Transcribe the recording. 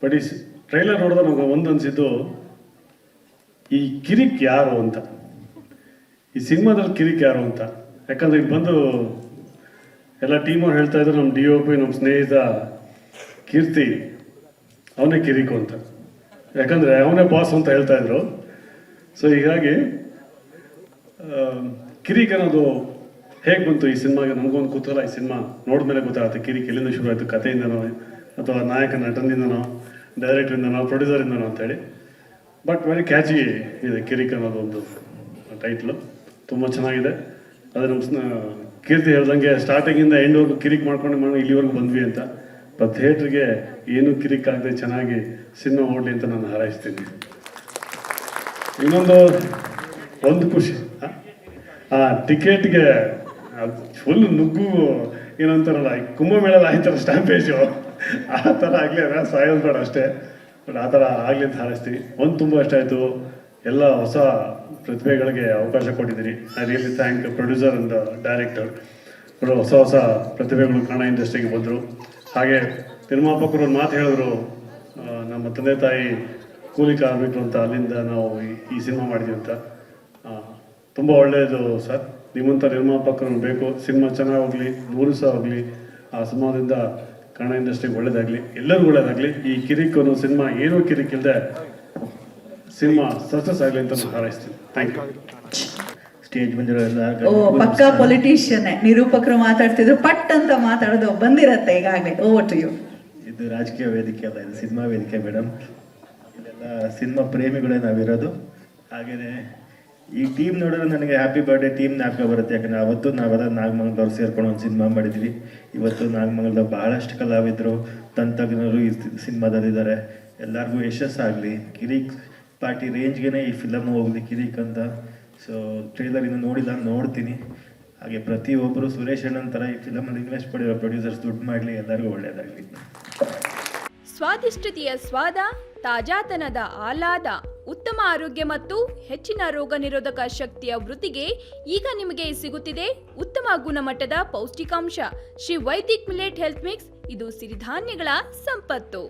But ಈ trailer ನೋಡಿದ್ರೆ ನಮ್ಗೆ ಒಂದು ಅನಿಸಿದ್ದು, ಈ ಕಿರಿಕ್ ಯಾರು ಅಂತ, ಈ ಸಿನಿಮಾದಲ್ಲಿ ಕಿರಿಕ್ ಯಾರು ಅಂತ. ಯಾಕಂದ್ರೆ ಇಲ್ಲಿ ಬಂದು ಎಲ್ಲ ಟೀಮವ್ರು ಹೇಳ್ತಾ ಇದ್ರು, ನಮ್ಮ DOP ನಮ್ಮ ಸ್ನೇಹಿತ ಕೀರ್ತಿ ಅವನೇ ಕಿರಿಕು ಅಂತ, ಯಾಕಂದರೆ ಅವನೇ ಬಾಸ್ ಅಂತ ಹೇಳ್ತಾ ಇದ್ರು. ಸೊ ಹೀಗಾಗಿ ಕಿರಿಕ್ ಅನ್ನೋದು ಹೇಗೆ ಬಂತು ಈ ಸಿನಿಮಾಗೆ, ನಮಗೊಂದು ಕುತೂಹಲ. ಈ ಸಿನಿಮಾ ನೋಡಿದ್ಮೇಲೆ ಗೊತ್ತಾಗುತ್ತೆ ಕಿರಿಕ್ ಎಲ್ಲಿಂದ ಶುರು ಆಯಿತು, ಕಥೆಯಿಂದನೋ ಅಥವಾ ನಾಯಕ ನಟನಿಂದನೋ, ಡೈರೆಕ್ಟ್ರಿಂದನೋ, ಪ್ರೊಡ್ಯೂಸರಿಂದನೋ ಅಂತೇಳಿ. ಬಟ್ ವೆರಿ ಕ್ಯಾಚಿ ಇದೆ ಕಿರಿಕ್ ಅನ್ನೋದು ಒಂದು ಟೈಟ್ಲು, ತುಂಬ ಚೆನ್ನಾಗಿದೆ. ಅದು ನಮ್ಮ ಕೀರ್ತಿ ಹೇಳ್ದಂಗೆ ಸ್ಟಾರ್ಟಿಂಗಿಂದ ಎಂಡ್ವರೆಗೂ ಕಿರಿಕ್ ಮಾಡ್ಕೊಂಡು ಇಲ್ಲಿವರೆಗೂ ಬಂದ್ವಿ ಅಂತ. ಬಟ್ ಥಿಯೇಟ್ರಿಗೆ ಏನೂ ಕಿರಿಕ್ ಆಗದೆ ಚೆನ್ನಾಗಿ ಸಿನಿಮಾ ಓಡಲಿ ಅಂತ ನಾನು ಹಾರೈಸ್ತೀನಿ. ಒಂದು ಖುಷಿ, ಆ ಟಿಕೆಟ್ಗೆ ಫುಲ್ ನುಗ್ಗು ಏನಂತಾರಲ್ಲ, ಈ ಕುಂಭಮೇಳಲ್ಲಿ ಆಯ್ತಾರ ಸ್ಟ್ಯಾಂಪೇಜು, ಆ ಥರ ಆಗಲಿ, ಅದನ್ನು ಸಾಯೋದು ಬೇಡ ಅಷ್ಟೇ. ಬಟ್ ಆ ಥರ ಆಗಲಿ ಅಂತ ಹಾರೈಸ್ತೀವಿ. ತುಂಬ ಇಷ್ಟ ಆಯಿತು, ಎಲ್ಲ ಹೊಸ ಪ್ರತಿಭೆಗಳಿಗೆ ಅವಕಾಶ ಕೊಟ್ಟಿದ್ದೀರಿ. I really thank producer and director. ಹೊಸ ಪ್ರತಿಭೆಗಳು ಕನ್ನಡ ಇಂಡಸ್ಟ್ರಿಗೆ ಬಂದರು. ಹಾಗೆ ನಿರ್ಮಾಪಕರು ಒಂದು ಮಾತು ಹೇಳಿದ್ರು, ನಮ್ಮ ತಂದೆ ತಾಯಿ ಕೂಲಿ ಕಾರ್ಮಿಕರು ಅಂತ, ಅಲ್ಲಿಂದ ನಾವು ಈ ಸಿನಿಮಾ ಮಾಡಿದ್ವಿ ಅಂತ. ತುಂಬ ಒಳ್ಳೆಯದು ಸರ್, ನಿಮ್ಮಂಥ ನಿರ್ಮಾಪಕರು ಬೇಕು. ಸಿನಿಮಾ ಚೆನ್ನಾಗಿ ಹೋಗಲಿ, 100 ಸಹ ಹೋಗಲಿ, ಆ ಸಿನಿಮಾದಿಂದ ಕನ್ನಡ ಇಂಡಸ್ಟ್ರಿಗೆ ಒಳ್ಳೇದಾಗಲಿ, ಎಲ್ಲರಿಗೂ ಒಳ್ಳೇದಾಗಲಿ. ಈ ಕಿರಿಕ್ ಅನ್ನೋ ಸಿನಿಮಾ ಏನೂ ಕಿರಿಕ್ ಇಲ್ಲದೆ ಸಿನಿಮಾ ಸಕ್ಸಸ್ ಆಗಲಿ ಅಂತ ಹಾರೈಸ್ತೀನಿ. ಥ್ಯಾಂಕ್ ಯು. ಸ್ಟೇಜ್ ಬಂದಿರೋಲ್ಲ, ಪಕ್ಕಾ ಪೊಲಿಟಿಷಿಯನ್. ನಿರೂಪಕರು ಮಾತಾಡ್ತಿದ್ರು, ಪಟ್ ಅಂತ ಮಾತಾಡೋದು ಬಂದಿರತ್ತೆ ಈಗಾಗಲೇ. Over to you. ಇದು ರಾಜಕೀಯ ವೇದಿಕೆ ಅಲ್ಲ, ಇದು ಸಿನಿಮಾ ವೇದಿಕೆ ಮೇಡಮ್. ಇದೆಲ್ಲ ಸಿನಿಮಾ ಪ್ರೇಮಿಗಳೇ ನಾವಿರೋದು. ಹಾಗೆಯೇ ಈ ಟೀಮ್ ನೋಡಿದ್ರೆ ನನಗೆ ಹ್ಯಾಪಿ ಬರ್ಡೇ ಟೀಮ್ ಜ್ಞಾಪಕ ಬರುತ್ತೆ. ಯಾಕಂದರೆ ಅವತ್ತು ನಾವೆಲ್ಲ ನಾಗಮಂಗಲದವ್ರು ಸೇರ್ಕೊಂಡು ಒಂದು ಸಿನಿಮಾ ಮಾಡಿದ್ವಿ. ಇವತ್ತು ನಾಗಮಂಗಲದ ಬಹಳಷ್ಟು ಕಲಾವಿದರು, ತಂತ್ರಜ್ಞರು ಈ ಸಿನಿಮಾದಲ್ಲಿದ್ದಾರೆ. ಎಲ್ಲರಿಗೂ ಯಶಸ್ಸಾಗಲಿ. ಕಿರಿಕ್ ಪಾರ್ಟಿ ರೇಂಜ್ಗೆ ಈ ಫಿಲಮ್ ಹೋಗಲಿ ಕಿರಿಕ್ ಅಂತ. ಸೊ ಟ್ರೇಲರ್ ಇನ್ನೂ ನೋಡಿಲ್ಲ, ನೋಡ್ತೀನಿ. ಹಾಗೆ ಪ್ರತಿಯೊಬ್ಬರು ಸುರೇಶ್ ಅಣ್ಣನ ಥರ ಈ ಫಿಲಮಲ್ಲಿ ಇನ್ವೆಸ್ಟ್ ಮಾಡಿರೋ ಪ್ರೊಡ್ಯೂಸರ್ಸ್ ದುಡ್ಡು ಮಾಡಲಿ, ಎಲ್ಲರಿಗೂ ಒಳ್ಳೆಯದಾಗಲಿ. ಸ್ವಾದಿಷ್ಟತೆಯ ಸ್ವಾದ, ತಾಜಾತನದ ಆಹ್ಲಾದ, ಉತ್ತಮ ಆರೋಗ್ಯ ಮತ್ತು ಹೆಚ್ಚಿನ ರೋಗ ನಿರೋಧಕ ಶಕ್ತಿಯ ವೃದ್ಧಿಗೆ ಈಗ ನಿಮಗೆ ಸಿಗುತ್ತಿದೆ ಉತ್ತಮ ಗುಣಮಟ್ಟದ ಪೌಷ್ಟಿಕಾಂಶ. Shri Vaidik millet health mix. ಇದು ಸಿರಿಧಾನ್ಯಗಳ ಸಂಪತ್ತು.